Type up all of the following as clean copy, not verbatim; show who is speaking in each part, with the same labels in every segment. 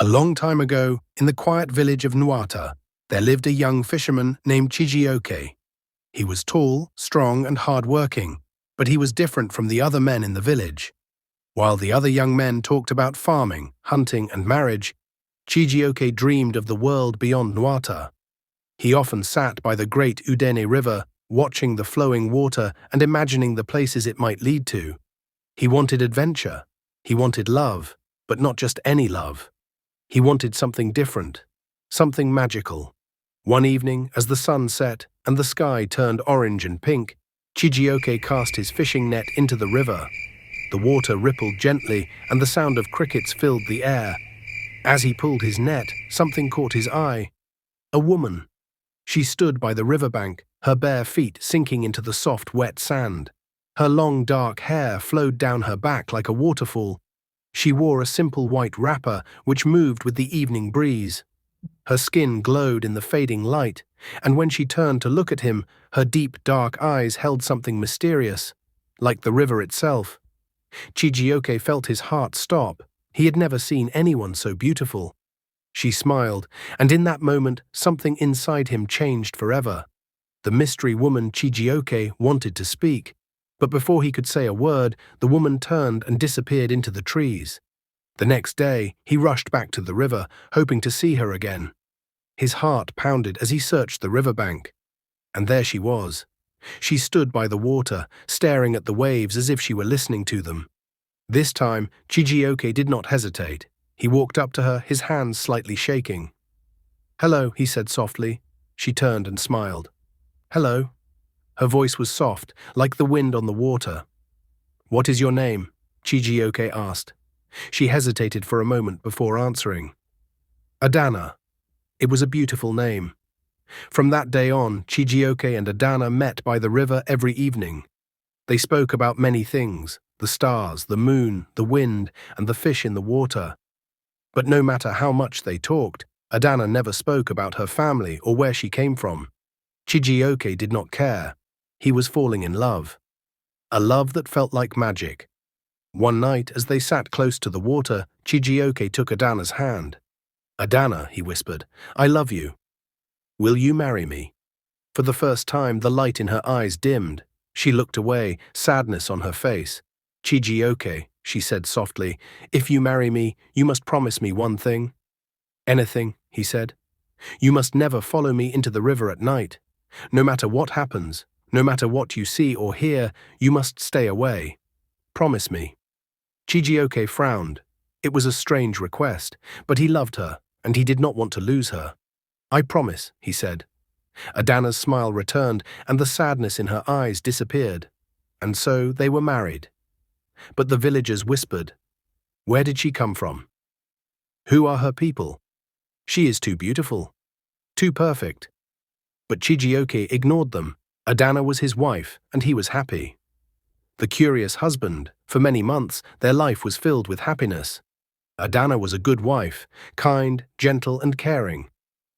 Speaker 1: A long time ago, in the quiet village of Nwata, there lived a young fisherman named Chijioke. He was tall, strong, and hard-working, but he was different from the other men in the village. While the other young men talked about farming, hunting, and marriage, Chijioke dreamed of the world beyond Nwata. He often sat by the great Udene River, watching the flowing water and imagining the places it might lead to. He wanted adventure. He wanted love, but not just any love. He wanted something different, something magical. One evening, as the sun set and the sky turned orange and pink, Chijioke cast his fishing net into the river. The water rippled gently and the sound of crickets filled the air. As he pulled his net, something caught his eye. A woman. She stood by the riverbank, her bare feet sinking into the soft, wet sand. Her long, dark hair flowed down her back like a waterfall. She wore a simple white wrapper which moved with the evening breeze. Her skin glowed in the fading light, and when she turned to look at him, her deep, dark eyes held something mysterious, like the river itself. Chijioke felt his heart stop. He had never seen anyone so beautiful. She smiled, and in that moment, something inside him changed forever. The mystery woman Chijioke wanted to speak, but before he could say a word, the woman turned and disappeared into the trees. The next day, he rushed back to the river, hoping to see her again. His heart pounded as he searched the riverbank. And there she was. She stood by the water, staring at the waves as if she were listening to them. This time, Chijioke did not hesitate. He walked up to her, his hands slightly shaking. "Hello," he said softly. She turned and smiled. "Hello." Her voice was soft, like the wind on the water. "What is your name?" Chijioke asked. She hesitated for a moment before answering. "Adana." It was a beautiful name. From that day on, Chijioke and Adana met by the river every evening. They spoke about many things, the stars, the moon, the wind, and the fish in the water. But no matter how much they talked, Adana never spoke about her family or where she came from. Chijioke did not care. He was falling in love. A love that felt like magic. One night, as they sat close to the water, Chijioke took Adana's hand. "Adana," he whispered, "I love you. Will you marry me?" For the first time, the light in her eyes dimmed. She looked away, sadness on her face. "Chijioke," she said softly, "if you marry me, you must promise me one thing." "Anything," he said. "You must never follow me into the river at night. No matter what happens, no matter what you see or hear, you must stay away. Promise me." Chijioke frowned. It was a strange request, but he loved her, and he did not want to lose her. "I promise," he said. Adana's smile returned, and the sadness in her eyes disappeared. And so they were married. But the villagers whispered, "Where did she come from? Who are her people? She is too beautiful, too perfect." But Chijioke ignored them. Adana was his wife, and he was happy. The curious husband, for many months, their life was filled with happiness. Adana was a good wife, kind, gentle, and caring.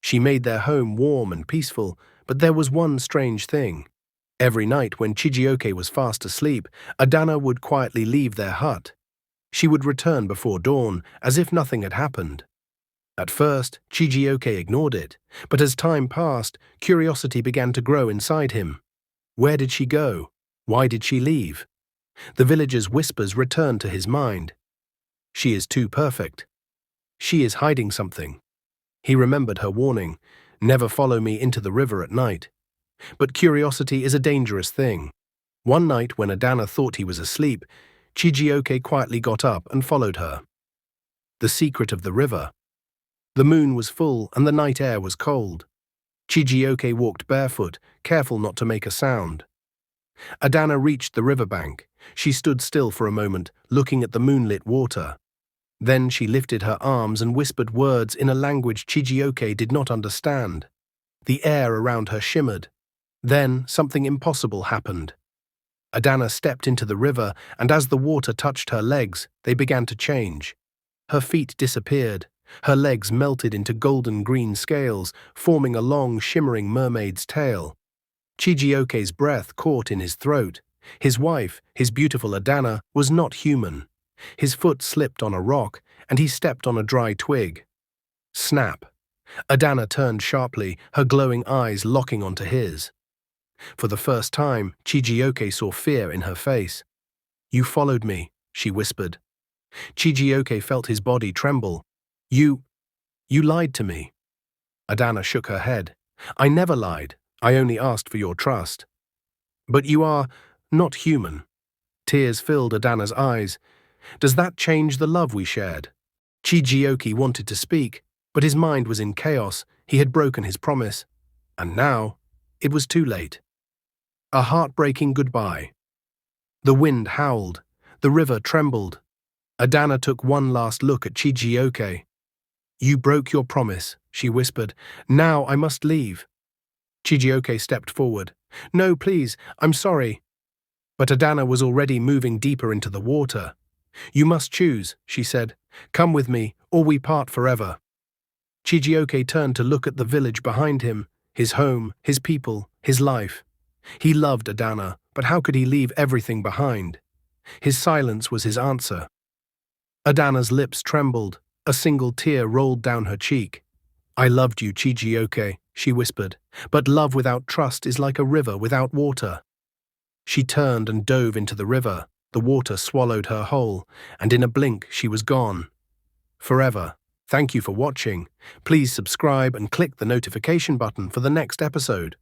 Speaker 1: She made their home warm and peaceful, but there was one strange thing. Every night when Chijioke was fast asleep, Adana would quietly leave their hut. She would return before dawn, as if nothing had happened. At first, Chijioke ignored it, but as time passed, curiosity began to grow inside him. Where did she go? Why did she leave? The villagers' whispers returned to his mind. She is too perfect. She is hiding something. He remembered her warning, "Never follow me into the river at night." But curiosity is a dangerous thing. One night when Adana thought he was asleep, Chijioke quietly got up and followed her. The secret of the river. The moon was full and the night air was cold. Chijioke walked barefoot, careful not to make a sound. Adana reached the riverbank. She stood still for a moment, looking at the moonlit water. Then she lifted her arms and whispered words in a language Chijioke did not understand. The air around her shimmered. Then something impossible happened. Adana stepped into the river, and as the water touched her legs, they began to change. Her feet disappeared. Her legs melted into golden-green scales, forming a long, shimmering mermaid's tail. Chijioke's breath caught in his throat. His wife, his beautiful Adana, was not human. His foot slipped on a rock, and he stepped on a dry twig. Snap. Adana turned sharply, her glowing eyes locking onto his. For the first time, Chijioke saw fear in her face. "You followed me," she whispered. Chijioke felt his body tremble. You lied to me." Adana shook her head. "I never lied. I only asked for your trust." "But you are not human." Tears filled Adana's eyes. "Does that change the love we shared?" Chijioke wanted to speak, but his mind was in chaos. He had broken his promise. And now, it was too late. A heartbreaking goodbye. The wind howled. The river trembled. Adana took one last look at Chijioke. "You broke your promise," she whispered. "Now I must leave." Chijioke stepped forward. "No, please, I'm sorry." But Adana was already moving deeper into the water. "You must choose," she said. "Come with me, or we part forever." Chijioke turned to look at the village behind him, his home, his people, his life. He loved Adana, but how could he leave everything behind? His silence was his answer. Adana's lips trembled. A single tear rolled down her cheek. "I loved you, Chijioke," she whispered, "but love without trust is like a river without water." She turned and dove into the river. The water swallowed her whole, and in a blink she was gone. Forever. Thank you for watching. Please subscribe and click the notification button for the next episode.